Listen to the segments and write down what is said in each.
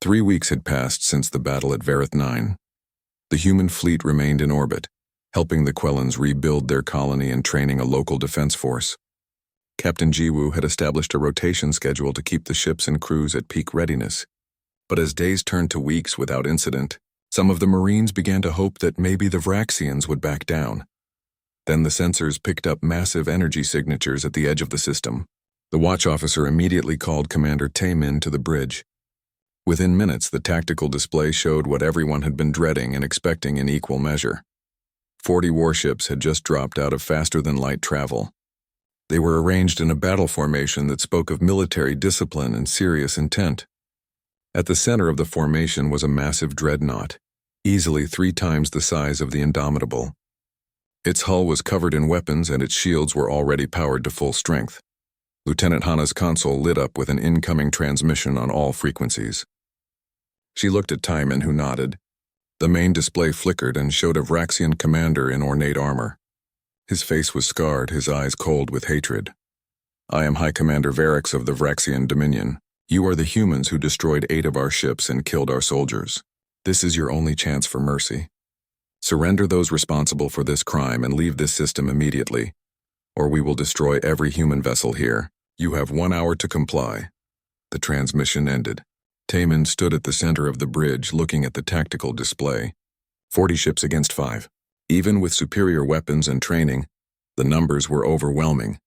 3 weeks had passed since the battle at Vareth 9. The human fleet remained in orbit, helping the Quellans rebuild their colony and training a local defense force. Captain Jiwoo had established a rotation schedule to keep the ships and crews at peak readiness. But as days turned to weeks without incident, some of the Marines began to hope that maybe the Vraxians would back down. Then the sensors picked up massive energy signatures at the edge of the system. The watch officer immediately called Commander Taemin to the bridge. Within minutes, the tactical display showed what everyone had been dreading and expecting in equal measure. 40 warships had just dropped out of faster-than-light travel. They were arranged in a battle formation that spoke of military discipline and serious intent. At the center of the formation was a massive dreadnought, easily 3 times the size of the Indomitable. Its hull was covered in weapons and its shields were already powered to full strength. Lieutenant Hana's console lit up with an incoming transmission on all frequencies. She looked at Taemin, who nodded. The main display flickered and showed a Vraxian commander in ornate armor. His face was scarred, his eyes cold with hatred. "I am High Commander Varix of the Vraxian Dominion. You are the humans who destroyed 8 of our ships and killed our soldiers. This is your only chance for mercy. Surrender those responsible for this crime and leave this system immediately, or we will destroy every human vessel here. You have 1 hour to comply." The transmission ended. Taemin stood at the center of the bridge looking at the tactical display. 40 ships against 5. Even with superior weapons and training, the numbers were overwhelming.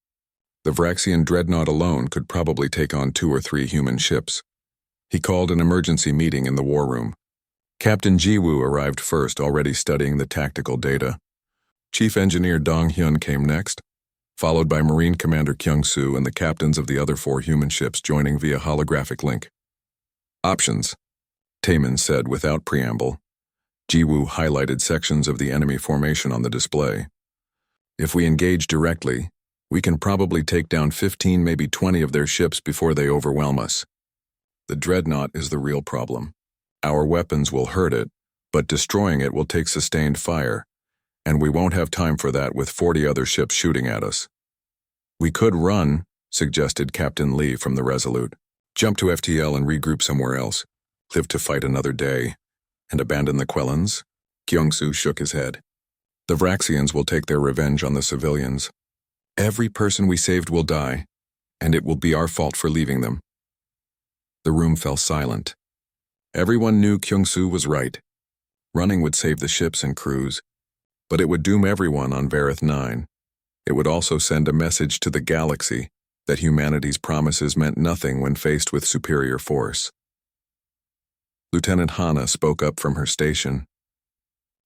The Vraxian dreadnought alone could probably take on 2 or 3 human ships. He called an emergency meeting in the war room. Captain Jiwoo arrived first, already studying the tactical data. Chief Engineer Dong Hyun came next, followed by Marine Commander Kyung-soo and the captains of the other 4 human ships joining via holographic link. "Options," Taemin said without preamble. Jiwoo highlighted sections of the enemy formation on the display. "If we engage directly, we can probably take down 15, maybe 20 of their ships before they overwhelm us. The dreadnought is the real problem. Our weapons will hurt it, but destroying it will take sustained fire, and we won't have time for that with 40 other ships shooting at us." "We could run," suggested Captain Lee from the Resolute. "Jump to FTL and regroup somewhere else. Live to fight another day. And abandon the Quellans?" Kyung-soo shook his head. "The Vraxians will take their revenge on the civilians. Every person we saved will die, and it will be our fault for leaving them." The room fell silent. Everyone knew Kyung-soo was right. Running would save the ships and crews, but it would doom everyone on Vareth 9. It would also send a message to the galaxy that humanity's promises meant nothing when faced with superior force. Lieutenant Hana spoke up from her station.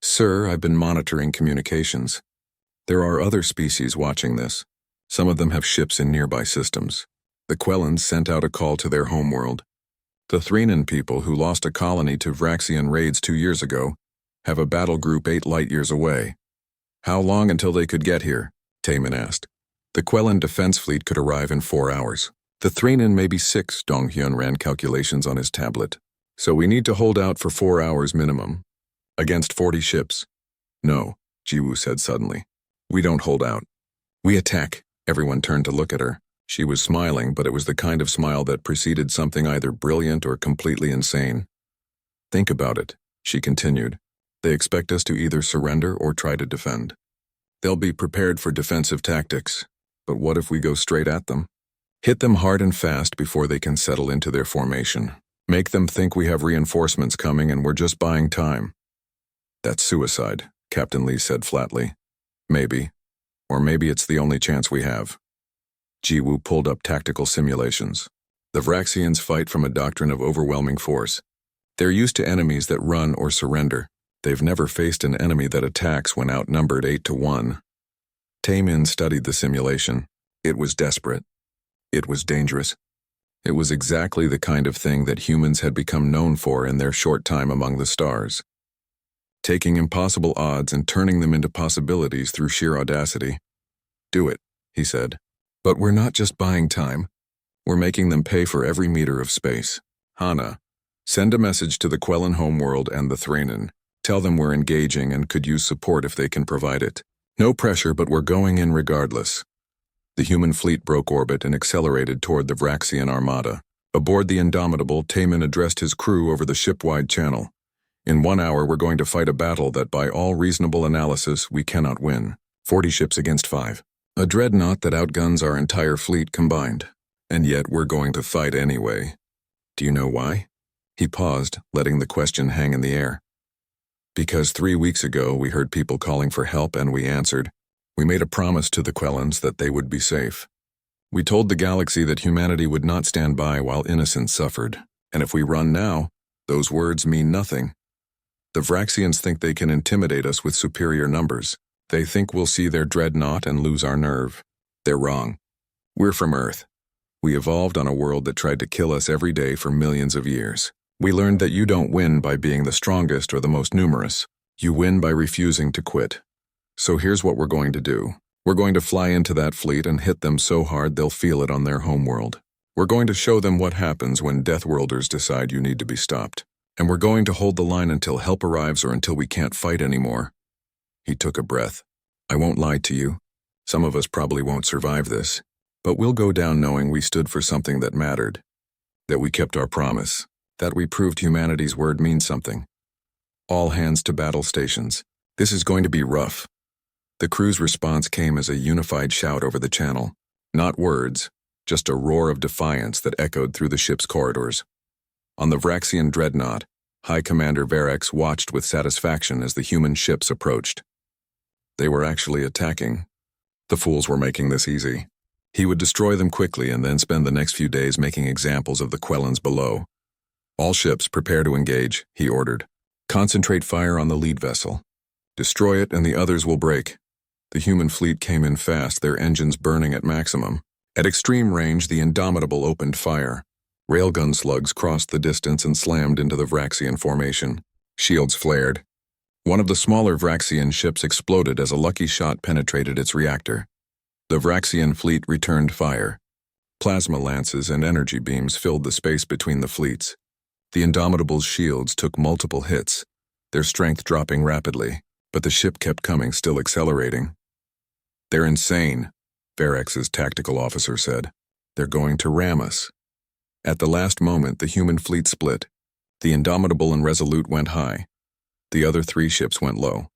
"Sir, I've been monitoring communications. There are other species watching this. Some of them have ships in nearby systems. The Quellans sent out a call to their homeworld. The Threnan people, who lost a colony to Vraxian raids 2 years ago, have a battle group 8 light-years away." "How long until they could get here?" Taemin asked. "The Quellan defense fleet could arrive in 4 hours. The Threnan may be 6, Dong Hyun ran calculations on his tablet. "So we need to hold out for 4 hours minimum. Against 40 ships." "No," Jiwoo said suddenly. "We don't hold out. We attack." Everyone turned to look at her. She was smiling, but it was the kind of smile that preceded something either brilliant or completely insane. "Think about it," she continued. "They expect us to either surrender or try to defend. They'll be prepared for defensive tactics, but what if we go straight at them? Hit them hard and fast before they can settle into their formation. Make them think we have reinforcements coming and we're just buying time." "That's suicide," Captain Lee said flatly. "Maybe. Or maybe it's the only chance we have." Jiwoo pulled up tactical simulations. The Vraxians fight from a doctrine of overwhelming force. They're used to enemies that run or surrender. They've never faced an enemy that attacks when outnumbered 8 to 1. Taemin studied the simulation. It was desperate. It was dangerous. It was exactly the kind of thing that humans had become known for in their short time among the stars. Taking impossible odds and turning them into possibilities through sheer audacity. "Do it," he said. "But we're not just buying time. We're making them pay for every meter of space. Hana, send a message to the Quellan homeworld and the Threnan. Tell them we're engaging and could use support if they can provide it. No pressure, but we're going in regardless." The human fleet broke orbit and accelerated toward the Vraxian armada. Aboard the Indomitable, Taman addressed his crew over the ship-wide channel. In 1 hour, we're going to fight a battle that, by all reasonable analysis, we cannot win. 40 ships against 5. A dreadnought that outguns our entire fleet combined. And yet we're going to fight anyway. Do you know why? He paused, letting the question hang in the air. Because 3 weeks ago we heard people calling for help and we answered. We made a promise to the Quellans that they would be safe. We told the galaxy that humanity would not stand by while innocents suffered. And if we run now, those words mean nothing. The Vraxians think they can intimidate us with superior numbers. They think we'll see their dreadnought and lose our nerve. They're wrong. We're from Earth. We evolved on a world that tried to kill us every day for millions of years. We learned that you don't win by being the strongest or the most numerous. You win by refusing to quit. So here's what we're going to do. We're going to fly into that fleet and hit them so hard they'll feel it on their homeworld. We're going to show them what happens when Deathworlders decide you need to be stopped. And we're going to hold the line until help arrives or until we can't fight anymore. He took a breath. I won't lie to you. Some of us probably won't survive this. But we'll go down knowing we stood for something that mattered. That we kept our promise. That we proved humanity's word means something. All hands to battle stations. This is going to be rough. The crew's response came as a unified shout over the channel. Not words, just a roar of defiance that echoed through the ship's corridors. On the Vraxian dreadnought, High Commander Verex watched with satisfaction as the human ships approached. They were actually attacking. The fools were making this easy. He would destroy them quickly and then spend the next few days making examples of the Quellans below. All ships prepare to engage, he ordered. Concentrate fire on the lead vessel. Destroy it and the others will break. The human fleet came in fast, their engines burning at maximum. At extreme range, the Indomitable opened fire. Railgun slugs crossed the distance and slammed into the Vraxian formation. Shields flared. One of the smaller Vraxian ships exploded as a lucky shot penetrated its reactor. The Vraxian fleet returned fire. Plasma lances and energy beams filled the space between the fleets. The Indomitable's shields took multiple hits, their strength dropping rapidly, but the ship kept coming, still accelerating. They're insane, Verex's tactical officer said. They're going to ram us. At the last moment, the human fleet split. The Indomitable and Resolute went high. The other 3 ships went low,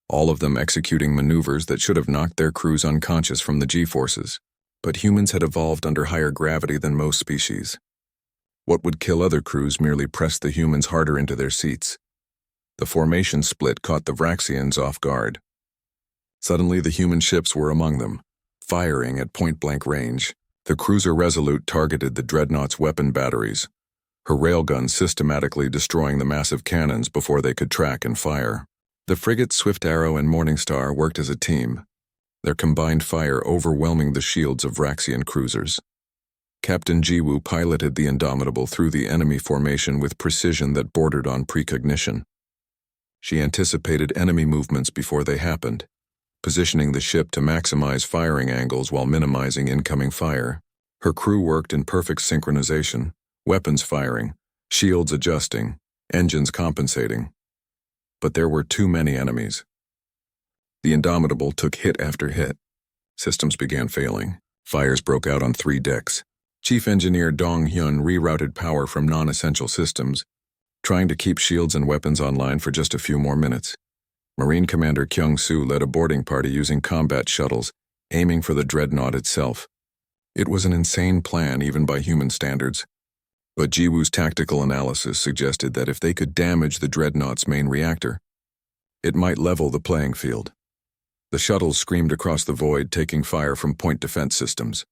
all of them executing maneuvers that should have knocked their crews unconscious from the G-forces. But humans had evolved under higher gravity than most species. What would kill other crews merely pressed the humans harder into their seats. The formation split caught the Vraxians off guard. Suddenly, the human ships were among them, firing at point-blank range. The cruiser Resolute targeted the dreadnought's weapon batteries, her railguns systematically destroying the massive cannons before they could track and fire. The frigates Swift Arrow and Morningstar worked as a team, their combined fire overwhelming the shields of Vraxian cruisers. Captain Jiwoo piloted the Indomitable through the enemy formation with precision that bordered on precognition. She anticipated enemy movements before they happened, positioning the ship to maximize firing angles while minimizing incoming fire. Her crew worked in perfect synchronization, weapons firing, shields adjusting, engines compensating. But there were too many enemies. The Indomitable took hit after hit. Systems began failing. Fires broke out on 3 decks. Chief Engineer Dong Hyun rerouted power from non-essential systems, trying to keep shields and weapons online for just a few more minutes. Marine Commander Kyung-soo led a boarding party using combat shuttles, aiming for the dreadnought itself. It was an insane plan even by human standards. But Jiwoo's tactical analysis suggested that if they could damage the dreadnought's main reactor, it might level the playing field. The shuttles screamed across the void, taking fire from point defense systems.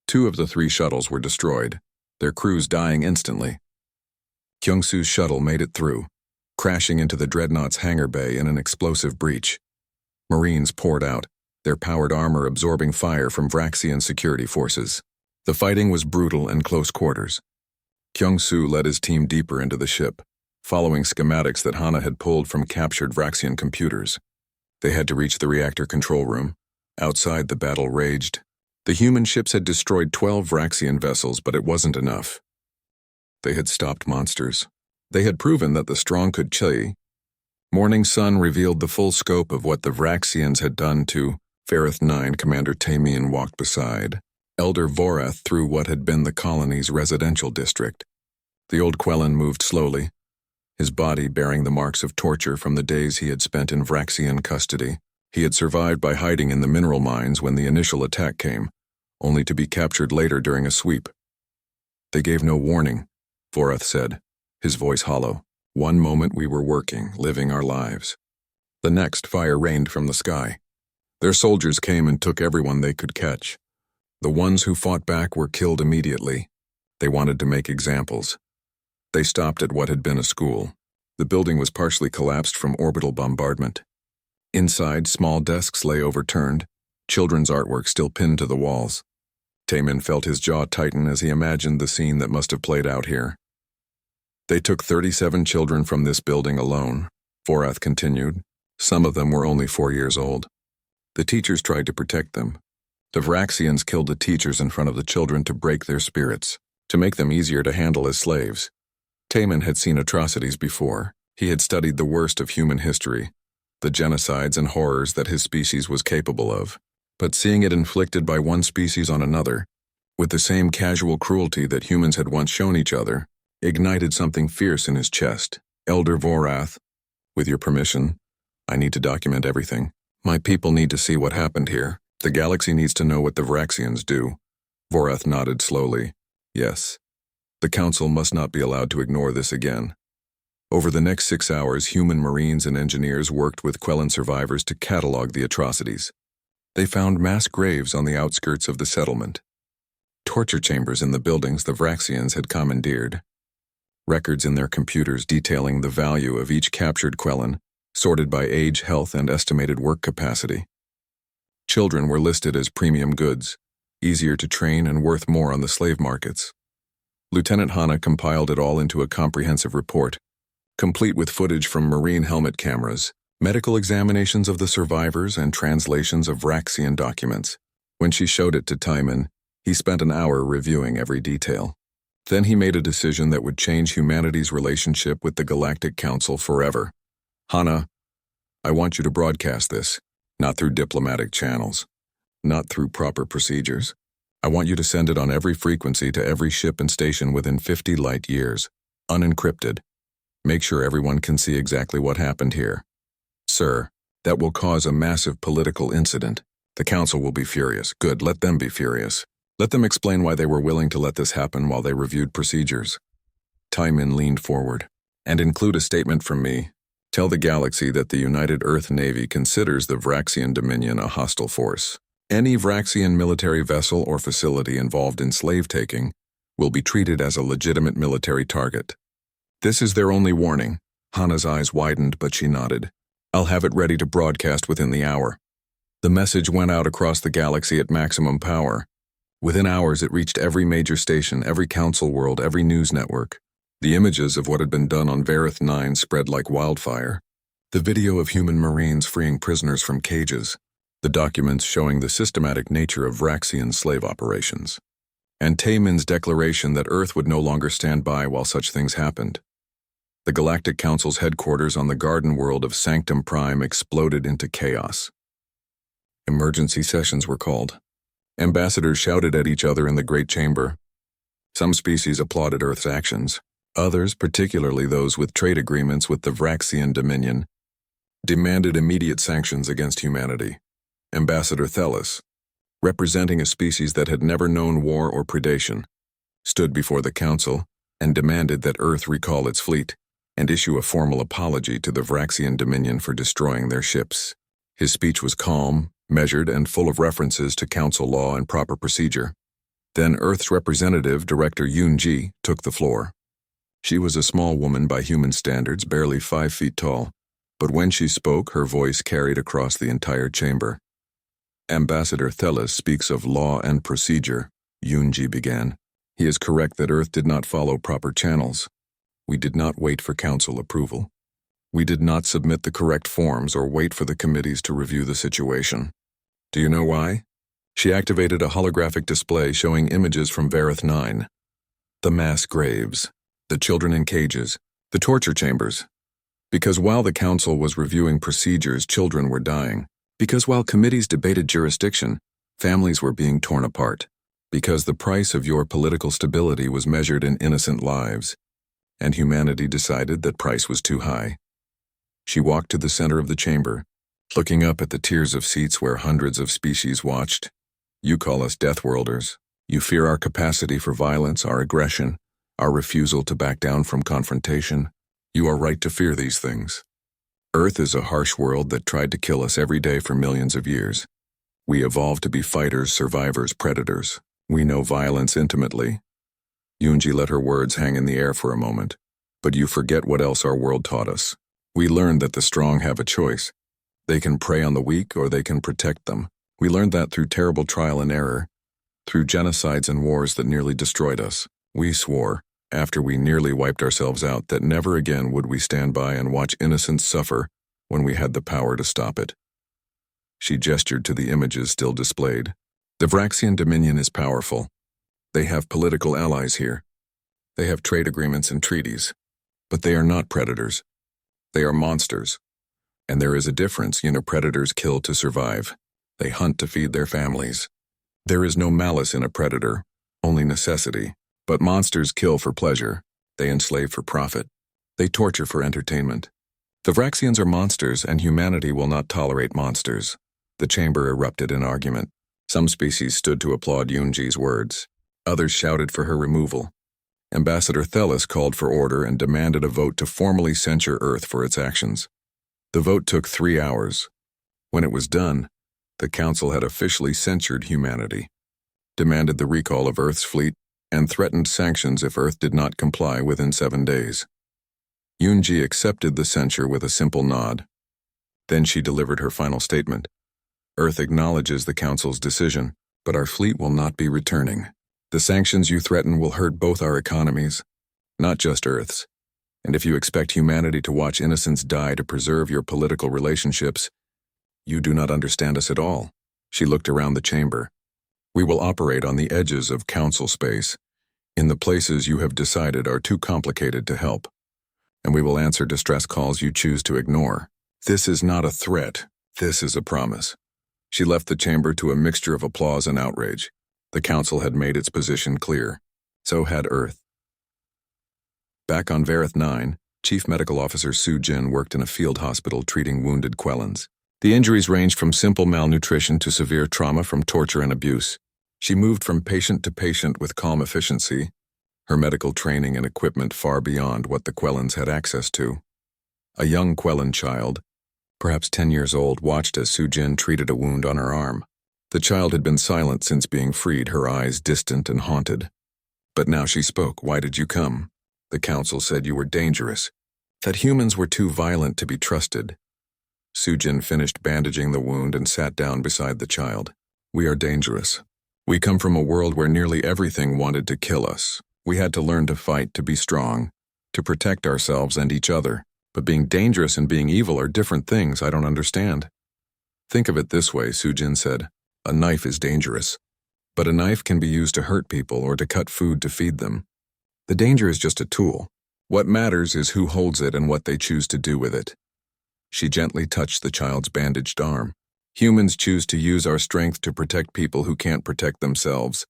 2 of the 3 shuttles were destroyed, their crews dying instantly. Kyung-soo's shuttle made it through, crashing into the dreadnought's hangar bay in an explosive breach. Marines poured out, their powered armor absorbing fire from Vraxian security forces. The fighting was brutal and close quarters. Kyung-soo led his team deeper into the ship, following schematics that Hana had pulled from captured Vraxian computers. They had to reach the reactor control room. Outside, the battle raged. The human ships had destroyed 12 Vraxian vessels, but it wasn't enough. They had stopped monsters. They had proven that the strong could chill. Morning Sun revealed the full scope of what the Vraxians had done to Ferrith 9. Commander Tamian walked beside. Elder Vorath through what had been the colony's residential district. The old Quellan moved slowly, his body bearing the marks of torture from the days he had spent in Vraxian custody. He had survived by hiding in the mineral mines when the initial attack came, only to be captured later during a sweep. They gave no warning, Vorath said, his voice hollow. One moment we were working, living our lives. The next, fire rained from the sky. Their soldiers came and took everyone they could catch. The ones who fought back were killed immediately. They wanted to make examples. They stopped at what had been a school. The building was partially collapsed from orbital bombardment. Inside, small desks lay overturned, children's artwork still pinned to the walls. Taemin felt his jaw tighten as he imagined the scene that must have played out here. They took 37 children from this building alone, Vorath continued. Some of them were only 4 years old. The teachers tried to protect them. The Vraxians killed the teachers in front of the children to break their spirits, to make them easier to handle as slaves. Taemin had seen atrocities before. He had studied the worst of human history, the genocides and horrors that his species was capable of. But seeing it inflicted by one species on another, with the same casual cruelty that humans had once shown each other, ignited something fierce in his chest. Elder Vorath, with your permission, I need to document everything. My people need to see what happened here. The galaxy needs to know what the Vraxians do. Vorath nodded slowly. Yes. The Council must not be allowed to ignore this again. Over the next 6 hours, human marines and engineers worked with Quellan survivors to catalog the atrocities. They found mass graves on the outskirts of the settlement, torture chambers in the buildings the Vraxians had commandeered, records in their computers detailing the value of each captured Quellan, sorted by age, health, and estimated work capacity. Children were listed as premium goods, easier to train and worth more on the slave markets. Lieutenant Hanna compiled it all into a comprehensive report, complete with footage from marine helmet cameras, medical examinations of the survivors, and translations of Vraxian documents. When she showed it to Taemin, he spent an hour reviewing every detail. Then he made a decision that would change humanity's relationship with the Galactic Council forever. Hanna, I want you to broadcast this, not through diplomatic channels, not through proper procedures. I want you to send it on every frequency to every ship and station within 50 light years, unencrypted. Make sure everyone can see exactly what happened here. Sir, that will cause a massive political incident. The Council will be furious. Good, let them be furious. Let them explain why they were willing to let this happen while they reviewed procedures. Taemin leaned forward. And include a statement from me. Tell the galaxy that the United Earth Navy considers the Vraxian Dominion a hostile force. Any Vraxian military vessel or facility involved in slave-taking will be treated as a legitimate military target. This is their only warning. Hanna's eyes widened, but she nodded. I'll have it ready to broadcast within the hour. The message went out across the galaxy at maximum power. Within hours, it reached every major station, every council world, every news network. The images of what had been done on Vareth 9 spread like wildfire. The video of human marines freeing prisoners from cages. The documents showing the systematic nature of Vraxian slave operations. And Taemin's declaration that Earth would no longer stand by while such things happened. The Galactic Council's headquarters on the garden world of Sanctum Prime exploded into chaos. Emergency sessions were called. Ambassadors shouted at each other in the Great Chamber. Some species applauded Earth's actions. Others, particularly those with trade agreements with the Vraxian Dominion, demanded immediate sanctions against humanity. Ambassador Thelis, representing a species that had never known war or predation, stood before the Council and demanded that Earth recall its fleet and issue a formal apology to the Vraxian Dominion for destroying their ships. His speech was calm, measured, and full of references to Council law and proper procedure. Then Earth's representative, Director Yoon-ji, took the floor. She was a small woman by human standards, barely 5 feet tall, but when she spoke, her voice carried across the entire chamber. Ambassador Thelis speaks of law and procedure, Yoon-ji began. He is correct that Earth did not follow proper channels. We did not wait for Council approval. We did not submit the correct forms or wait for the committees to review the situation. Do you know why? She activated a holographic display showing images from Vareth 9. The mass graves, the children in cages, the torture chambers. Because while the Council was reviewing procedures, children were dying. Because while committees debated jurisdiction, families were being torn apart. Because the price of your political stability was measured in innocent lives, and humanity decided that price was too high. She walked to the center of the chamber, looking up at the tiers of seats where hundreds of species watched. You call us Deathworlders. You fear our capacity for violence, our aggression, our refusal to back down from confrontation. You are right to fear these things. Earth is a harsh world that tried to kill us every day for millions of years. We evolved to be fighters, survivors, predators. We know violence intimately. Yunji let her words hang in the air for a moment. But you forget what else our world taught us. We learned that the strong have a choice. They can prey on the weak or they can protect them. We learned that through terrible trial and error, through genocides and wars that nearly destroyed us. We swore, after we nearly wiped ourselves out, that never again would we stand by and watch innocents suffer when we had the power to stop it. She gestured to the images still displayed. The Vraxian Dominion is powerful. They have political allies here. They have trade agreements and treaties. But they are not predators. They are monsters. And there is a difference. Predators kill to survive. They hunt to feed their families. There is no malice in a predator, only necessity. But monsters kill for pleasure. They enslave for profit. They torture for entertainment. The Vraxians are monsters, and humanity will not tolerate monsters. The chamber erupted in argument. Some species stood to applaud Yunji's words. Others shouted for her removal. Ambassador Thelis called for order and demanded a vote to formally censure Earth for its actions. The vote took 3 hours. When it was done, the Council had officially censured humanity, demanded the recall of Earth's fleet, and threatened sanctions if Earth did not comply within 7 days. Yunji accepted the censure with a simple nod. Then she delivered her final statement. Earth acknowledges the Council's decision, but our fleet will not be returning. The sanctions you threaten will hurt both our economies, not just Earth's. And if you expect humanity to watch innocents die to preserve your political relationships, you do not understand us at all. She looked around the chamber. We will operate on the edges of Council space, in the places you have decided are too complicated to help. And we will answer distress calls you choose to ignore. This is not a threat. This is a promise. She left the chamber to a mixture of applause and outrage. The Council had made its position clear. So had Earth. Back on Vareth 9, Chief Medical Officer Su Jin worked in a field hospital treating wounded Quellans. The injuries ranged from simple malnutrition to severe trauma from torture and abuse. She moved from patient to patient with calm efficiency, her medical training and equipment far beyond what the Quellans had access to. A young Quellan child, perhaps 10 years old, watched as Su Jin treated a wound on her arm. The child had been silent since being freed, her eyes distant and haunted. But now she spoke. Why did you come? The Council said you were dangerous, that humans were too violent to be trusted. Su Jin finished bandaging the wound and sat down beside the child. We are dangerous. We come from a world where nearly everything wanted to kill us. We had to learn to fight, to be strong, to protect ourselves and each other. But being dangerous and being evil are different things. I don't understand. Think of it this way, Su Jin said. A knife is dangerous. But a knife can be used to hurt people or to cut food to feed them. The danger is just a tool. What matters is who holds it and what they choose to do with it. She gently touched the child's bandaged arm. Humans choose to use our strength to protect people who can't protect themselves.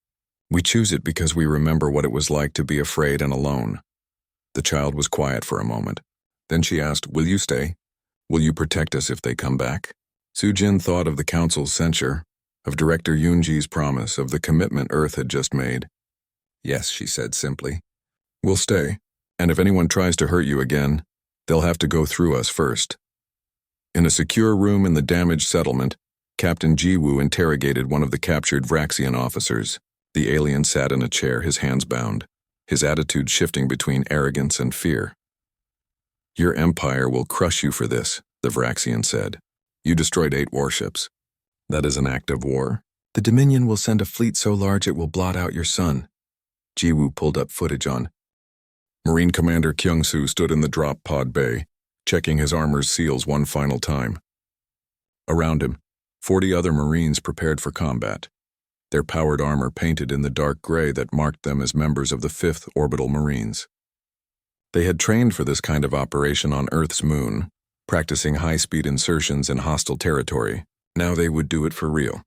We choose it because we remember what it was like to be afraid and alone. The child was quiet for a moment. Then she asked, will you stay? Will you protect us if they come back? Su Jin thought of the Council's censure, of Director Yunji's promise, of the commitment Earth had just made. Yes, she said simply. We'll stay, and if anyone tries to hurt you again, they'll have to go through us first. In a secure room in the damaged settlement, Captain Jiwoo interrogated one of the captured Vraxian officers. The alien sat in a chair, his hands bound, his attitude shifting between arrogance and fear. Your empire will crush you for this, the Vraxian said. You destroyed 8 warships. That is an act of war. The Dominion will send a fleet so large it will blot out your sun. Jiwoo pulled up footage on. Marine Commander Kyung-soo stood in the drop pod bay, checking his armor's seals one final time. Around him, 40 other Marines prepared for combat, their powered armor painted in the dark gray that marked them as members of the 5th Orbital Marines. They had trained for this kind of operation on Earth's moon, practicing high-speed insertions in hostile territory. Now they would do it for real.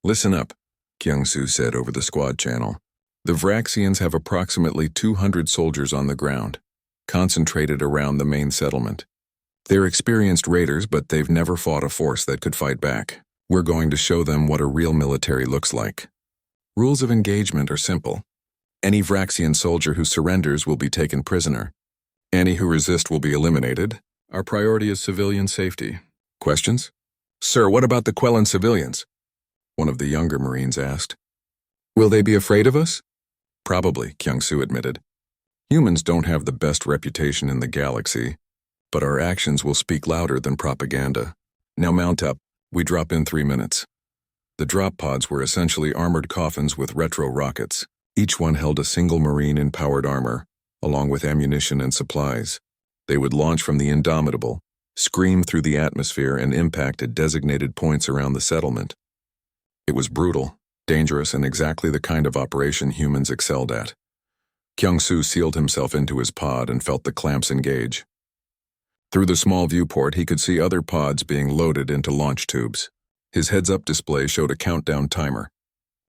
Listen up. Kyung-soo said over the squad channel. The Vraxians have approximately 200 soldiers on the ground, concentrated around the main settlement. They're experienced raiders, but they've never fought a force that could fight back. We're going to show them what a real military looks like. Rules of engagement are simple. Any Vraxian soldier who surrenders will be taken prisoner. Any who resist will be eliminated. Our priority is civilian safety. Questions? Sir, what about the Quellan civilians? One of the younger Marines asked. Will they be afraid of us? Probably, Kyung-soo admitted. Humans don't have the best reputation in the galaxy, but our actions will speak louder than propaganda. Now mount up. We drop in 3 minutes. The drop pods were essentially armored coffins with retro rockets. Each one held a single Marine in powered armor, along with ammunition and supplies. They would launch from the Indomitable, scream through the atmosphere, and impact at designated points around the settlement. It was brutal, dangerous, and exactly the kind of operation humans excelled at. Kyung-soo sealed himself into his pod and felt the clamps engage. Through the small viewport, he could see other pods being loaded into launch tubes. His heads-up display showed a countdown timer.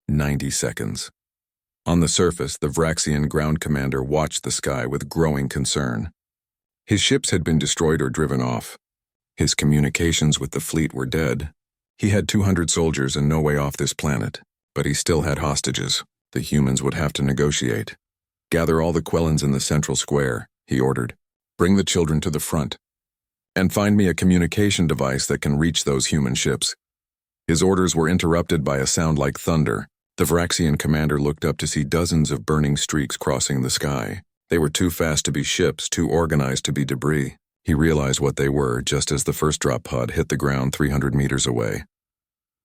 90 seconds. On the surface, the Vraxian ground commander watched the sky with growing concern. His ships had been destroyed or driven off. His communications with the fleet were dead. He had 200 soldiers and no way off this planet, but he still had hostages. The humans would have to negotiate. Gather all the Quellans in the central square, he ordered. Bring the children to the front. And find me a communication device that can reach those human ships. His orders were interrupted by a sound like thunder. The Vraxian commander looked up to see dozens of burning streaks crossing the sky. They were too fast to be ships, too organized to be debris. He realized what they were just as the first drop pod hit the ground 300 meters away.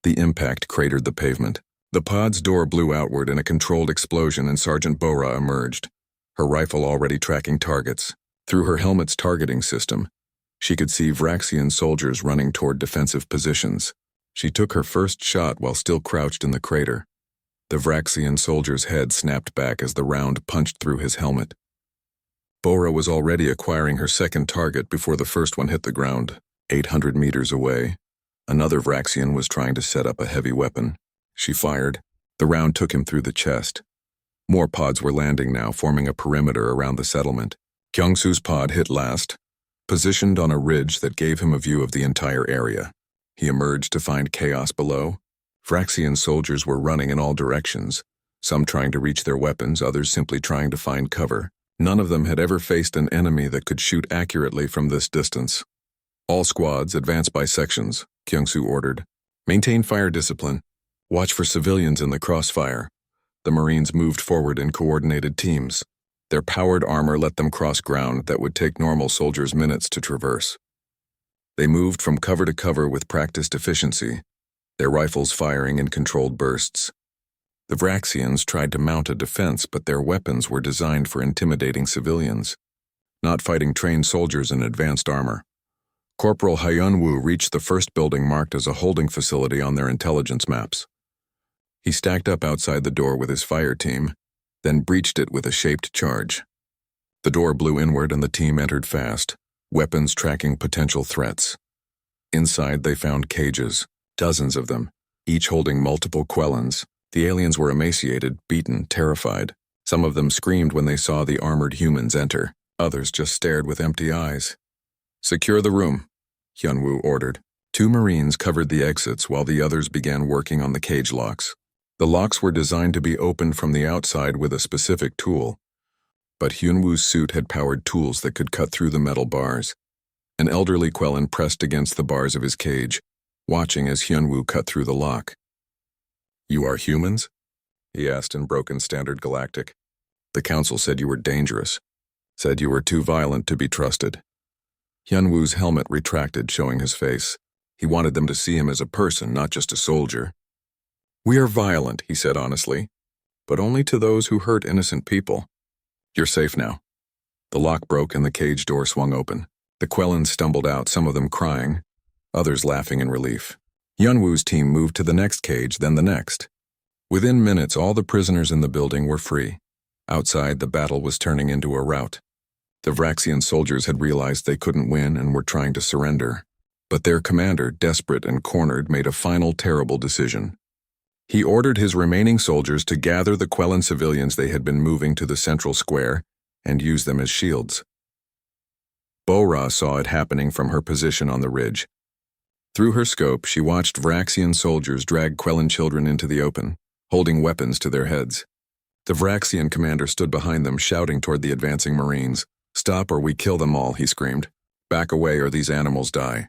The impact cratered the pavement. The pod's door blew outward in a controlled explosion, and Sergeant Bora emerged, her rifle already tracking targets. Through her helmet's targeting system, she could see Vraxian soldiers running toward defensive positions. She took her first shot while still crouched in the crater. The Vraxian soldier's head snapped back as the round punched through his helmet. Bora was already acquiring her second target before the first one hit the ground. 800 meters away, another Vraxian was trying to set up a heavy weapon. She fired. The round took him through the chest. More pods were landing now, forming a perimeter around the settlement. Kyung-soo's pod hit last, positioned on a ridge that gave him a view of the entire area. He emerged to find chaos below. Vraxian soldiers were running in all directions, some trying to reach their weapons, others simply trying to find cover. None of them had ever faced an enemy that could shoot accurately from this distance. All squads advance by sections, Kyung-soo ordered. Maintain fire discipline. Watch for civilians in the crossfire. The Marines moved forward in coordinated teams. Their powered armor let them cross ground that would take normal soldiers minutes to traverse. They moved from cover to cover with practiced efficiency, their rifles firing in controlled bursts. The Vraxians tried to mount a defense, but their weapons were designed for intimidating civilians, not fighting trained soldiers in advanced armor. Corporal Hyun-woo reached the first building marked as a holding facility on their intelligence maps. He stacked up outside the door with his fire team, then breached it with a shaped charge. The door blew inward and the team entered fast, weapons tracking potential threats. Inside they found cages, dozens of them, each holding multiple Quellans. The aliens were emaciated, beaten, terrified. Some of them screamed when they saw the armored humans enter. Others just stared with empty eyes. Secure the room, Hyun-woo ordered. 2 Marines covered the exits while the others began working on the cage locks. The locks were designed to be opened from the outside with a specific tool, but Hyun-woo's suit had powered tools that could cut through the metal bars. An elderly Quellan pressed against the bars of his cage, watching as Hyun-woo cut through the lock. You are humans? He asked in broken Standard Galactic. The Council said you were dangerous, said you were too violent to be trusted. Hyun-woo's helmet retracted, showing his face. He wanted them to see him as a person, not just a soldier. We are violent, he said honestly, but only to those who hurt innocent people. You're safe now. The lock broke and the cage door swung open. The Quellans stumbled out, some of them crying, others laughing in relief. Hyun-woo's team moved to the next cage, then the next. Within minutes, all the prisoners in the building were free. Outside, the battle was turning into a rout. The Vraxian soldiers had realized they couldn't win and were trying to surrender. But their commander, desperate and cornered, made a final terrible decision. He ordered his remaining soldiers to gather the Quellan civilians they had been moving to the central square and use them as shields. Bora saw it happening from her position on the ridge. Through her scope, she watched Vraxian soldiers drag Quellan children into the open, holding weapons to their heads. The Vraxian commander stood behind them, shouting toward the advancing Marines. "Stop or we kill them all," he screamed. "Back away or these animals die."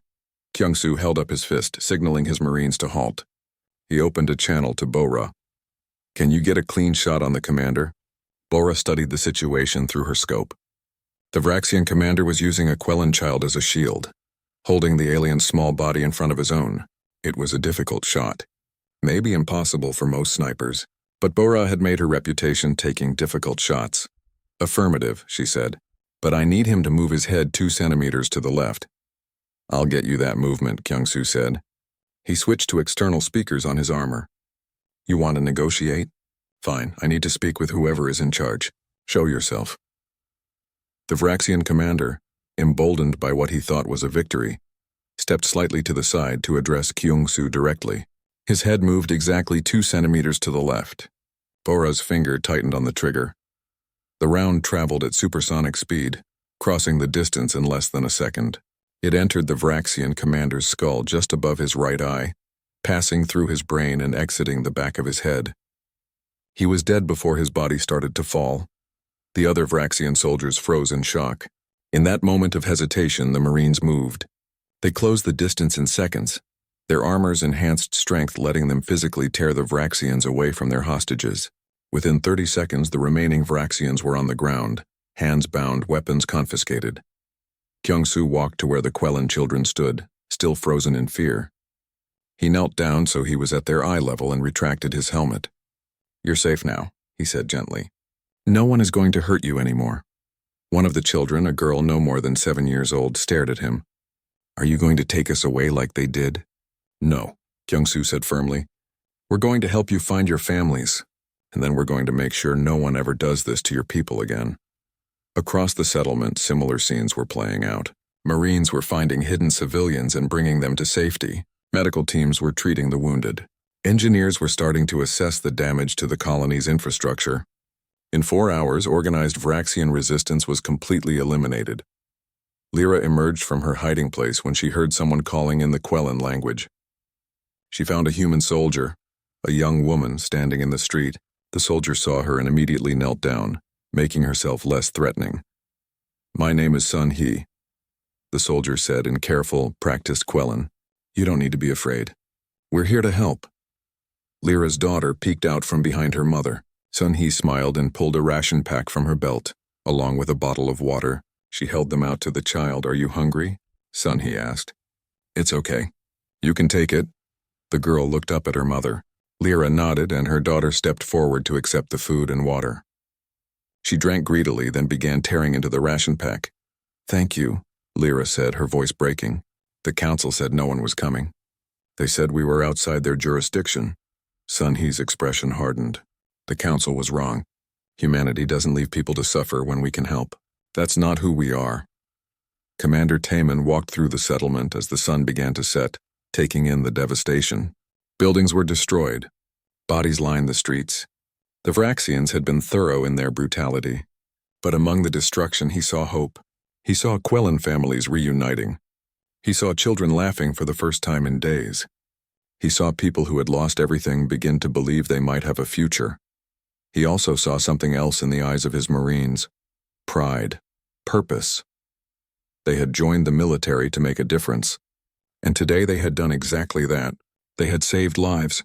Kyung-soo held up his fist, signaling his Marines to halt. He opened a channel to Bora. "Can you get a clean shot on the commander?" Bora studied the situation through her scope. The Vraxian commander was using a Quellan child as a shield, holding the alien's small body in front of his own. It was a difficult shot. Maybe impossible for most snipers, but Bora had made her reputation taking difficult shots. "Affirmative," she said, "but I need him to move his head 2 centimeters to the left." "I'll get you that movement," Kyung-soo said. He switched to external speakers on his armor. "You want to negotiate? Fine, I need to speak with whoever is in charge. Show yourself." The Vraxian commander, emboldened by what he thought was a victory, stepped slightly to the side to address Kyung-soo directly. His head moved exactly 2 centimeters to the left. Bora's finger tightened on the trigger. The round traveled at supersonic speed, crossing the distance in less than a second. It entered the Vraxian commander's skull just above his right eye, passing through his brain and exiting the back of his head. He was dead before his body started to fall. The other Vraxian soldiers froze in shock. In that moment of hesitation, the Marines moved. They closed the distance in seconds, their armor's enhanced strength letting them physically tear the Vraxians away from their hostages. Within 30 seconds, the remaining Vraxians were on the ground, hands bound, weapons confiscated. Kyung-soo walked to where the Quellan children stood, still frozen in fear. He knelt down so he was at their eye level and retracted his helmet. "You're safe now," he said gently. "No one is going to hurt you anymore." One of the children, a girl no more than 7 years old, stared at him. "Are you going to take us away like they did?" "No," Kyung-soo said firmly. "We're going to help you find your families, and then we're going to make sure no one ever does this to your people again." Across the settlement, similar scenes were playing out. Marines were finding hidden civilians and bringing them to safety. Medical teams were treating the wounded. Engineers were starting to assess the damage to the colony's infrastructure. In 4 hours, organized Vraxian resistance was completely eliminated. Lyra emerged from her hiding place when she heard someone calling in the Quellan language. She found a human soldier, a young woman, standing in the street. The soldier saw her and immediately knelt down, making herself less threatening. "My name is Sun Hee," the soldier said in careful, practiced Quellan. "You don't need to be afraid. We're here to help." Lyra's daughter peeked out from behind her mother. Sun Hee smiled and pulled a ration pack from her belt, along with a bottle of water. She held them out to the child. "Are you hungry?" Sun Hee asked. "It's okay. You can take it." The girl looked up at her mother. Lyra nodded and her daughter stepped forward to accept the food and water. She drank greedily, then began tearing into the ration pack. "Thank you," Lyra said, her voice breaking. "The council said no one was coming. They said we were outside their jurisdiction." Sun Hee's expression hardened. "The council was wrong. Humanity doesn't leave people to suffer when we can help. That's not who we are." Commander Taemin walked through the settlement as the sun began to set, taking in the devastation. Buildings were destroyed. Bodies lined the streets. The Vraxians had been thorough in their brutality. But among the destruction he saw hope. He saw Quellan families reuniting. He saw children laughing for the first time in days. He saw people who had lost everything begin to believe they might have a future. He also saw something else in the eyes of his Marines. Pride. Purpose. They had joined the military to make a difference. And today they had done exactly that. They had saved lives.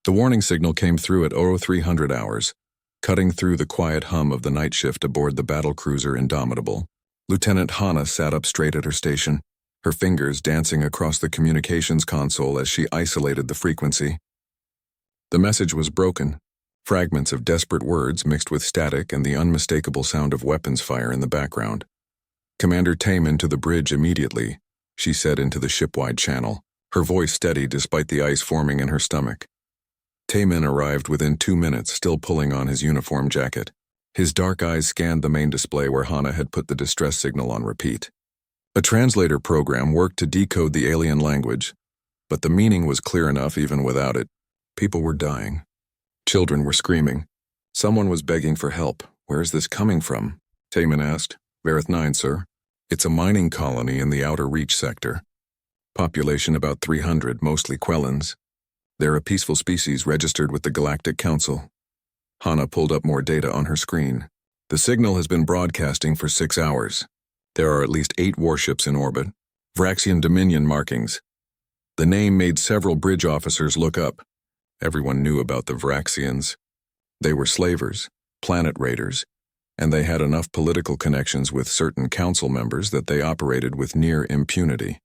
The warning signal came through at 0300 hours, cutting through the quiet hum of the night shift aboard the battlecruiser Indomitable. Lieutenant Hana sat up straight at her station, her fingers dancing across the communications console as she isolated the frequency. The message was broken, fragments of desperate words mixed with static and the unmistakable sound of weapons fire in the background. "Commander Taemin to the bridge immediately," she said into the shipwide channel, her voice steady despite the ice forming in her stomach. Taemin arrived within 2 minutes, still pulling on his uniform jacket. His dark eyes scanned the main display where Hana had put the distress signal on repeat. A translator program worked to decode the alien language, but the meaning was clear enough even without it. People were dying. Children were screaming. Someone was begging for help. Where is this coming from? Taman asked. Vareth 9, sir. It's a mining colony in the Outer Reach sector. Population about 300, mostly Quellans. They're a peaceful species registered with the Galactic Council. Hana pulled up more data on her screen. The signal has been broadcasting for 6 hours. There are at least 8 warships in orbit. Vraxian Dominion markings. The name made several bridge officers look up. Everyone knew about the Vraxians. They were slavers, planet raiders, and they had enough political connections with certain council members that they operated with near impunity.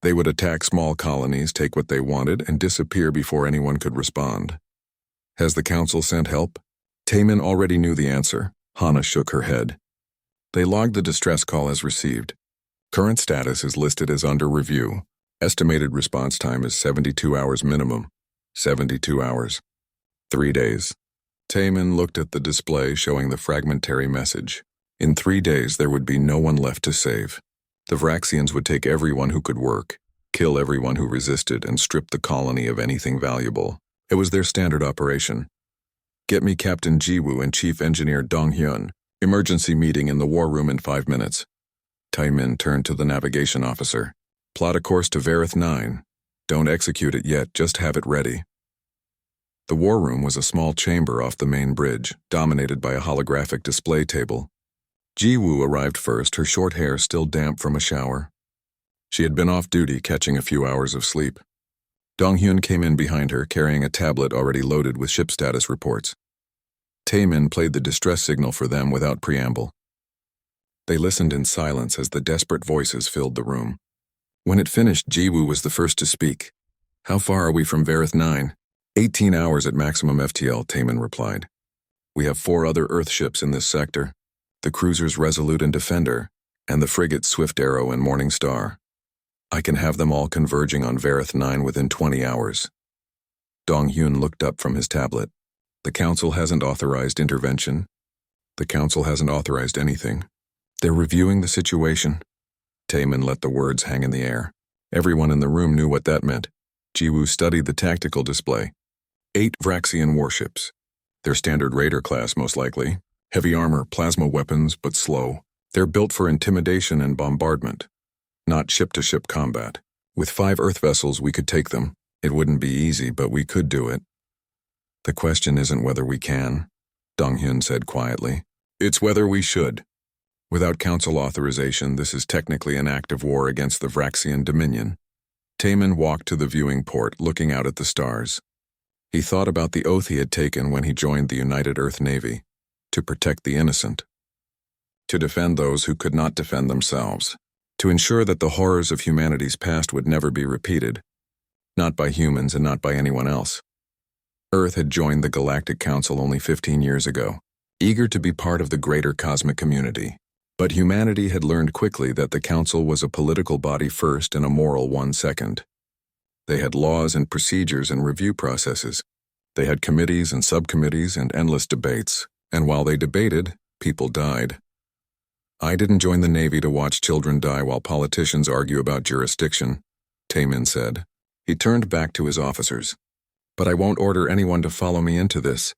They would attack small colonies, take what they wanted, and disappear before anyone could respond. Has the council sent help? Taman already knew the answer. Hana shook her head. They logged the distress call as received. Current status is listed as under review. Estimated response time is 72 hours minimum. 72 hours. 3 days. Taman looked at the display showing the fragmentary message. In 3 days there would be no one left to save. The Vraxians would take everyone who could work, kill everyone who resisted, and strip the colony of anything valuable. It was their standard operation. Get me Captain Jiwoo and Chief Engineer Dong-hyun. Emergency meeting in the war room in 5 minutes. Taimin turned to the navigation officer. Plot a course to Vareth 9. Don't execute it yet, just have it ready. The war room was a small chamber off the main bridge, dominated by a holographic display table. Jiwoo arrived first, her short hair still damp from a shower. She had been off duty, catching a few hours of sleep. Dong-hyun came in behind her, carrying a tablet already loaded with ship status reports. Taemin played the distress signal for them without preamble. They listened in silence as the desperate voices filled the room. When it finished, Jiwoo was the first to speak. How far are we from Vareth 9? 18 hours at maximum FTL, Taemin replied. We have 4 other Earth ships in this sector. The cruisers Resolute and Defender, and the frigates Swift Arrow and Morning Star. I can have them all converging on Vareth 9 within 20 hours. Dong-hyun looked up from his tablet. The Council hasn't authorized intervention. The Council hasn't authorized anything. They're reviewing the situation. Taemin let the words hang in the air. Everyone in the room knew what that meant. Jiwoo studied the tactical display. 8 Vraxian warships. Their standard raider class, most likely. Heavy armor, plasma weapons, but slow. They're built for intimidation and bombardment, not ship-to-ship combat. With 5 Earth vessels, we could take them. It wouldn't be easy, but we could do it. The question isn't whether we can, Dong-hyun said quietly. It's whether we should. Without council authorization, this is technically an act of war against the Vraxian Dominion. Taemin walked to the viewing port, looking out at the stars. He thought about the oath he had taken when he joined the United Earth Navy, to protect the innocent, to defend those who could not defend themselves, to ensure that the horrors of humanity's past would never be repeated, not by humans and not by anyone else. Earth had joined the Galactic Council only 15 years ago, eager to be part of the greater cosmic community. But humanity had learned quickly that the Council was a political body first and a moral one second. They had laws and procedures and review processes. They had committees and subcommittees and endless debates, and while they debated, people died. I didn't join the Navy to watch children die while politicians argue about jurisdiction, Taemin said. He turned back to his officers. But I won't order anyone to follow me into this.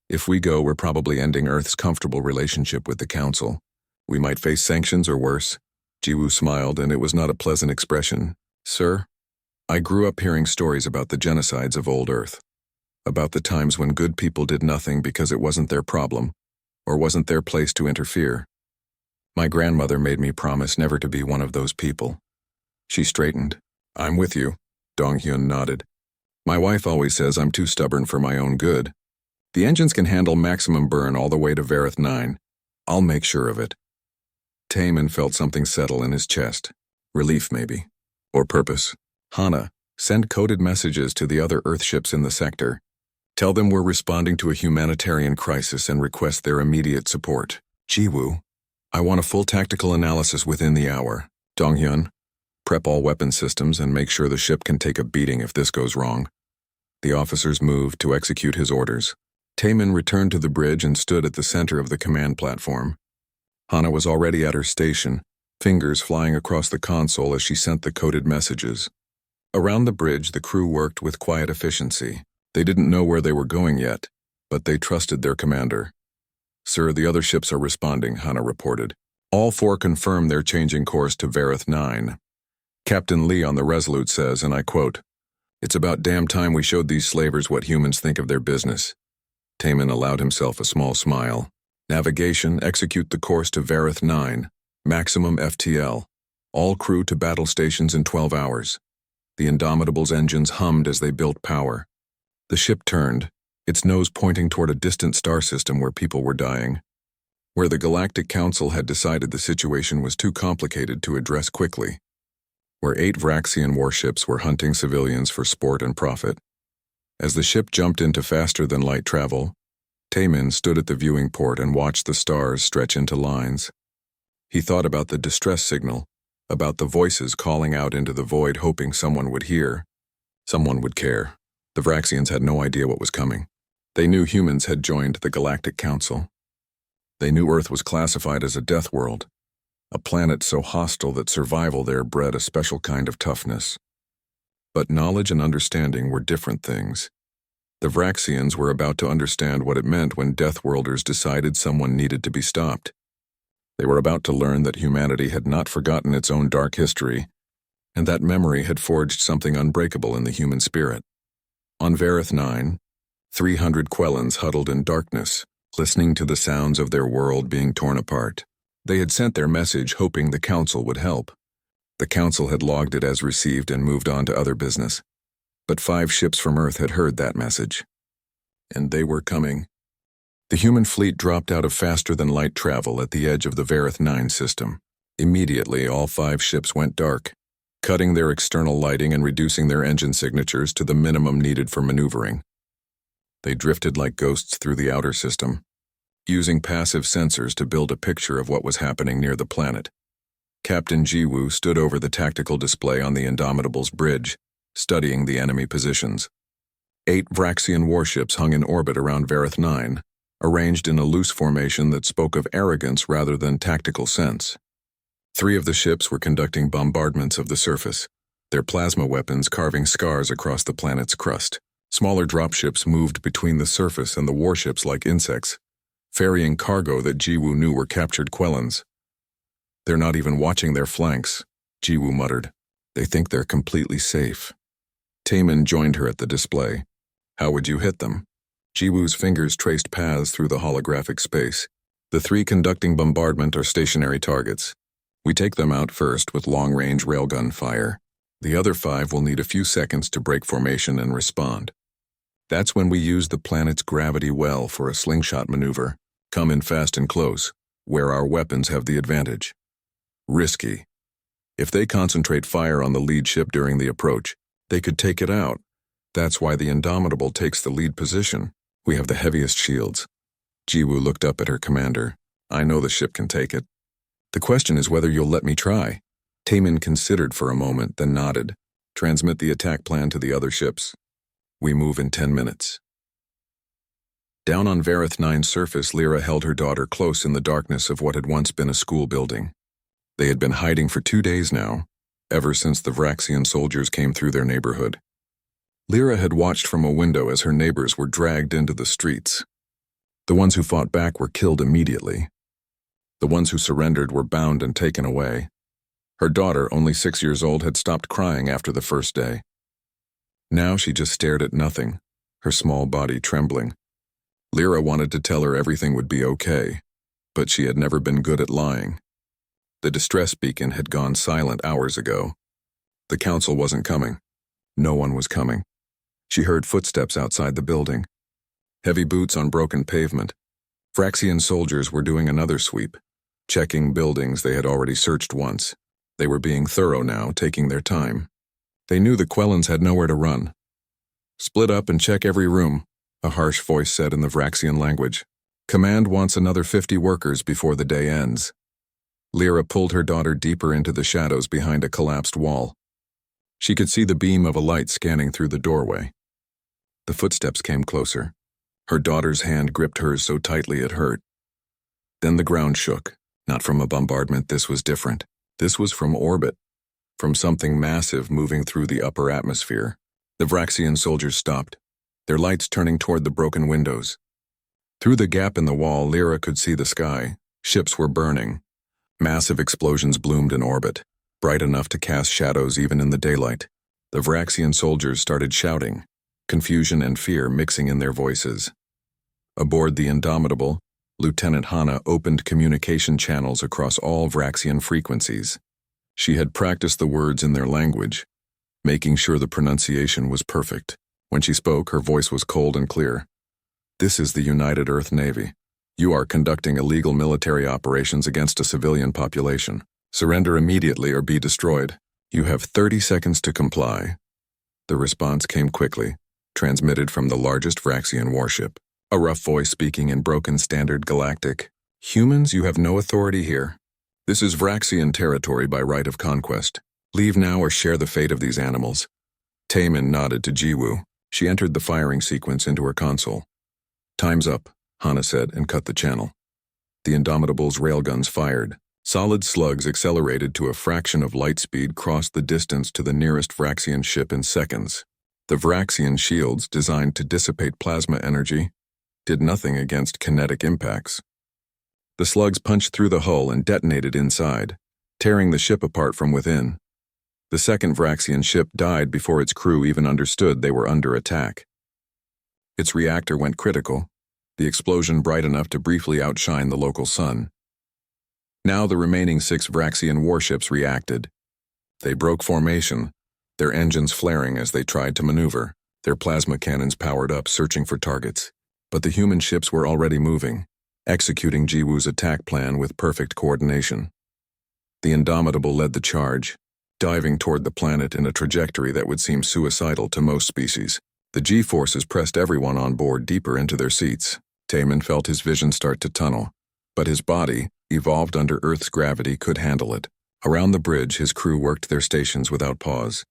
If we go, we're probably ending Earth's comfortable relationship with the Council. We might face sanctions or worse. Jiwoo smiled, and it was not a pleasant expression. Sir, I grew up hearing stories about the genocides of old Earth, about the times when good people did nothing because it wasn't their problem, or wasn't their place to interfere. My grandmother made me promise never to be one of those people. She straightened. I'm with you, Dong-hyun nodded. My wife always says I'm too stubborn for my own good. The engines can handle maximum burn all the way to Vareth 9. I'll make sure of it. Taemin felt something settle in his chest. Relief, maybe. Or purpose. Hana, send coded messages to the other Earth ships in the sector. Tell them we're responding to a humanitarian crisis and request their immediate support. Jiwoo, I want a full tactical analysis within the hour. Dong-hyun, prep all weapon systems and make sure the ship can take a beating if this goes wrong. The officers moved to execute his orders. Taemin returned to the bridge and stood at the center of the command platform. Hana was already at her station, fingers flying across the console as she sent the coded messages. Around the bridge, the crew worked with quiet efficiency. They didn't know where they were going yet, but they trusted their commander. "Sir, the other ships are responding," Hannah reported. "All 4 confirm they're changing course to Vareth 9. Captain Lee on the Resolute says, and I quote, 'It's about damn time we showed these slavers what humans think of their business.'" Taman allowed himself a small smile. "Navigation, execute the course to Vareth 9. Maximum FTL. All crew to battle stations in 12 hours. The Indomitable's engines hummed as they built power. The ship turned, its nose pointing toward a distant star system where people were dying. Where the Galactic Council had decided the situation was too complicated to address quickly. Where 8 Vraxian warships were hunting civilians for sport and profit. As the ship jumped into faster-than-light travel, Taman stood at the viewing port and watched the stars stretch into lines. He thought about the distress signal, about the voices calling out into the void hoping someone would hear. Someone would care. The Vraxians had no idea what was coming. They knew humans had joined the Galactic Council. They knew Earth was classified as a death world, a planet so hostile that survival there bred a special kind of toughness. But knowledge and understanding were different things. The Vraxians were about to understand what it meant when Deathworlders decided someone needed to be stopped. They were about to learn that humanity had not forgotten its own dark history, and that memory had forged something unbreakable in the human spirit. On Vareth 9, 300 Quellans huddled in darkness, listening to the sounds of their world being torn apart. They had sent their message hoping the Council would help. The Council had logged it as received and moved on to other business. But 5 ships from Earth had heard that message. And they were coming. The human fleet dropped out of faster-than-light travel at the edge of the Vareth 9 system. Immediately, all 5 ships went dark, cutting their external lighting and reducing their engine signatures to the minimum needed for maneuvering. They drifted like ghosts through the outer system, using passive sensors to build a picture of what was happening near the planet. Captain Jiwoo stood over the tactical display on the Indomitable's bridge, studying the enemy positions. 8 Vraxian warships hung in orbit around Vareth 9, arranged in a loose formation that spoke of arrogance rather than tactical sense. 3 of the ships were conducting bombardments of the surface, their plasma weapons carving scars across the planet's crust. Smaller dropships moved between the surface and the warships like insects, ferrying cargo that Jiwoo knew were captured Quellans. "They're not even watching their flanks," Jiwoo muttered. "They think they're completely safe." Taman joined her at the display. "How would you hit them?" Jiwoo's fingers traced paths through the holographic space. "The 3 conducting bombardment are stationary targets. We take them out first with long-range railgun fire. The other 5 will need a few seconds to break formation and respond. That's when we use the planet's gravity well for a slingshot maneuver. Come in fast and close, where our weapons have the advantage. Risky. If they concentrate fire on the lead ship during the approach, they could take it out. That's why the Indomitable takes the lead position. We have the heaviest shields." Jiwoo looked up at her commander. "I know the ship can take it. The question is whether you'll let me try." Taman considered for a moment, then nodded. "Transmit the attack plan to the other ships. We move in 10 minutes. Down on Vareth 9's surface, Lyra held her daughter close in the darkness of what had once been a school building. They had been hiding for 2 days now, ever since the Vraxian soldiers came through their neighborhood. Lyra had watched from a window as her neighbors were dragged into the streets. The ones who fought back were killed immediately. The ones who surrendered were bound and taken away. Her daughter, only 6 years old, had stopped crying after the first day. Now she just stared at nothing, her small body trembling. Lyra wanted to tell her everything would be okay, but she had never been good at lying. The distress beacon had gone silent hours ago. The council wasn't coming. No one was coming. She heard footsteps outside the building. Heavy boots on broken pavement. Vraxian soldiers were doing another sweep, checking buildings they had already searched once. They were being thorough now, taking their time. They knew the Quellans had nowhere to run. "Split up and check every room," a harsh voice said in the Vraxian language. "Command wants another 50 workers before the day ends." Lyra pulled her daughter deeper into the shadows behind a collapsed wall. She could see the beam of a light scanning through the doorway. The footsteps came closer. Her daughter's hand gripped hers so tightly it hurt. Then the ground shook. Not from a bombardment, this was different. This was from orbit, from something massive moving through the upper atmosphere. The Vraxian soldiers stopped. their lights turning toward the broken windows. Through the gap in the wall, Lyra could see the sky. Ships were burning. Massive explosions bloomed in orbit, bright enough to cast shadows even in the daylight. The Vraxian soldiers started shouting, confusion and fear mixing in their voices. Aboard the Indomitable, Lieutenant Hana opened communication channels across all Vraxian frequencies. She had practiced the words in their language, making sure the pronunciation was perfect. When she spoke, her voice was cold and clear. "This is the United Earth Navy. You are conducting illegal military operations against a civilian population. Surrender immediately or be destroyed. You have 30 seconds to comply." The response came quickly, transmitted from the largest Vraxian warship. A rough voice speaking in broken standard Galactic. "Humans, you have no authority here. This is Vraxian territory by right of conquest. Leave now or share the fate of these animals." Taemin nodded to Jiwoo. She entered the firing sequence into her console. "Time's up," Hana said and cut the channel. The Indomitable's railguns fired. Solid slugs accelerated to a fraction of light speed crossed the distance to the nearest Vraxian ship in seconds. The Vraxian shields, designed to dissipate plasma energy, did nothing against kinetic impacts. The slugs punched through the hull and detonated inside, tearing the ship apart from within. The second Vraxian ship died before its crew even understood they were under attack. Its reactor went critical, the explosion bright enough to briefly outshine the local sun. Now the remaining 6 Vraxian warships reacted. They broke formation, their engines flaring as they tried to maneuver, their plasma cannons powered up searching for targets. But the human ships were already moving, executing Jiwoo's attack plan with perfect coordination. The Indomitable led the charge, diving toward the planet in a trajectory that would seem suicidal to most species. The G-forces pressed everyone on board deeper into their seats. Taemin felt his vision start to tunnel, but his body, evolved under Earth's gravity, could handle it. Around the bridge, his crew worked their stations without pause.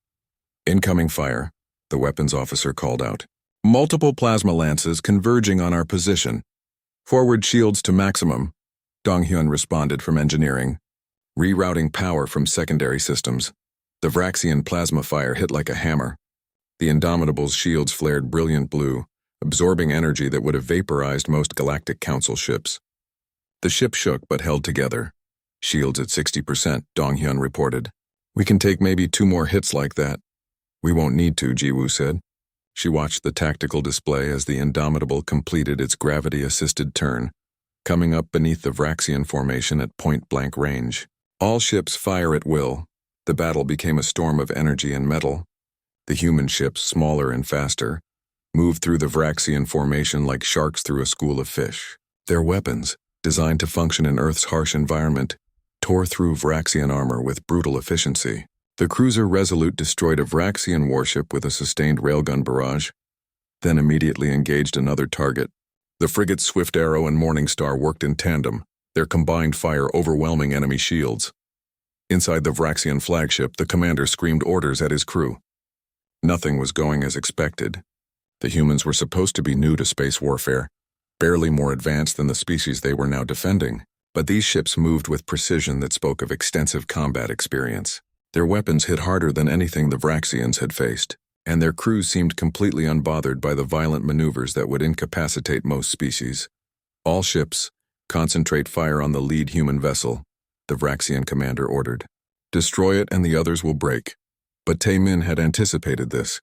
"Incoming fire," the weapons officer called out. "Multiple plasma lances converging on our position. Forward shields to maximum," Donghyun responded from engineering. Rerouting power from secondary systems. The Vraxian plasma fire hit like a hammer. The Indomitable's shields flared brilliant blue, absorbing energy that would have vaporized most Galactic Council ships. The ship shook but held together. "Shields at 60%, Donghyun reported. "We can take maybe 2 more hits like that." "We won't need to," Jiwoo said. She watched the tactical display as the Indomitable completed its gravity-assisted turn, coming up beneath the Vraxian formation at point-blank range. All ships fire at will. The battle became a storm of energy and metal. The human ships, smaller and faster, moved through the Vraxian formation like sharks through a school of fish. Their weapons, designed to function in Earth's harsh environment, tore through Vraxian armor with brutal efficiency. The cruiser Resolute destroyed a Vraxian warship with a sustained railgun barrage, then immediately engaged another target. The frigates Swift Arrow and Morning Star worked in tandem, their combined fire overwhelming enemy shields. Inside the Vraxian flagship, the commander screamed orders at his crew. Nothing was going as expected. The humans were supposed to be new to space warfare, barely more advanced than the species they were now defending, but these ships moved with precision that spoke of extensive combat experience. Their weapons hit harder than anything the Vraxians had faced, and their crews seemed completely unbothered by the violent maneuvers that would incapacitate most species. "All ships, concentrate fire on the lead human vessel," the Vraxian commander ordered. "Destroy it and the others will break." But Taemin had anticipated this.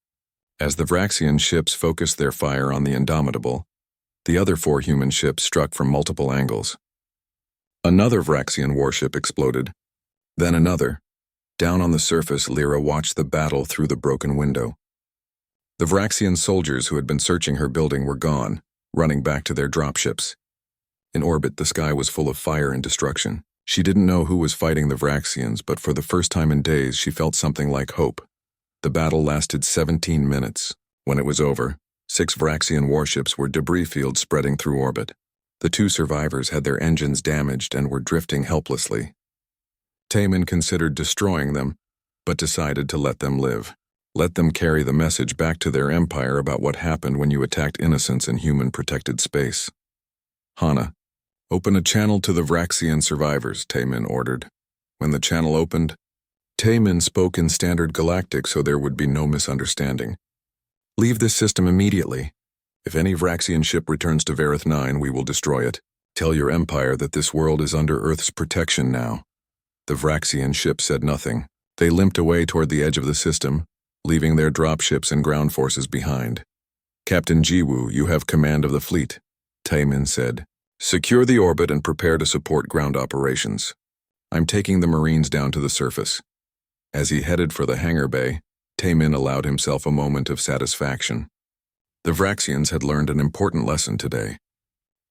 As the Vraxian ships focused their fire on the Indomitable, the other 4 human ships struck from multiple angles. Another Vraxian warship exploded, then another. Down on the surface, Lyra watched the battle through the broken window. The Vraxian soldiers who had been searching her building were gone, running back to their dropships. In orbit, the sky was full of fire and destruction. She didn't know who was fighting the Vraxians, but for the first time in days, she felt something like hope. The battle lasted 17 minutes. When it was over, 6 Vraxian warships were debris fields spreading through orbit. The 2 survivors had their engines damaged and were drifting helplessly. Taemin considered destroying them, but decided to let them live. Let them carry the message back to their empire about what happened when you attacked innocents in human-protected space. "Hana, open a channel to the Vraxian survivors," Taemin ordered. When the channel opened, Taemin spoke in standard Galactic so there would be no misunderstanding. "Leave this system immediately. If any Vraxian ship returns to Vareth 9, we will destroy it. Tell your empire that this world is under Earth's protection now." The Vraxian ship said nothing. They limped away toward the edge of the system, leaving their dropships and ground forces behind. "Captain Jiwoo, you have command of the fleet," Taemin said. "Secure the orbit and prepare to support ground operations. I'm taking the Marines down to the surface." As he headed for the hangar bay, Taemin allowed himself a moment of satisfaction. The Vraxians had learned an important lesson today.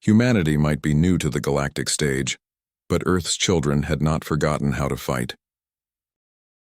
Humanity might be new to the galactic stage, but Earth's children had not forgotten how to fight.